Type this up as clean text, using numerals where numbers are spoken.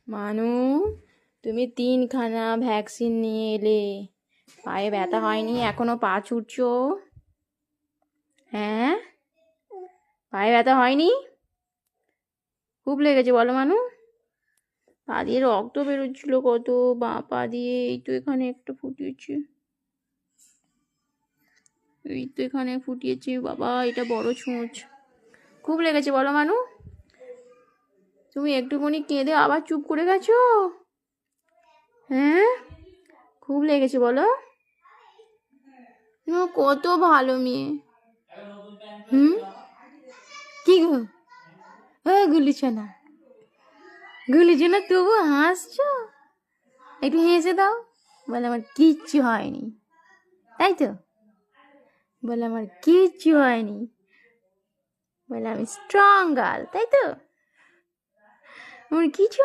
মানু, তুমি 3খানা ভ্যাকসিন নিয়ে এলে, পায়ে ব্যথা হয়নি? এখনো পা ছুটছো? হ্যাঁ, পায়ে ব্যথা হয়নি? খুব লেগেছে বলো মানু? পা দিয়ে রক্ত বেরোচ্ছিল কত, বাঁ পা দিয়ে। এই তো এখানে একটা ফুটিয়েছি, এই তো এখানে ফুটিয়েছি। বাবা, এটা বড় ছুঁচ। খুব লেগেছে বলো মানু? তুমি একটুখানি কেঁদে আবার চুপ করে গেছো? হ্যাঁ, খুব লেগেছে বলো? কত ভালো মেয়ে। কি গো, গুলিছ না, তবু হাসছো? একটু হেসে দাও, বলে আমার কিচ্ছু হয়নি, তাই তো? বলে আমার কিচ্ছু হয়নি, বলে আমি স্ট্রং গার্ল, তাই তো? আমার কিছু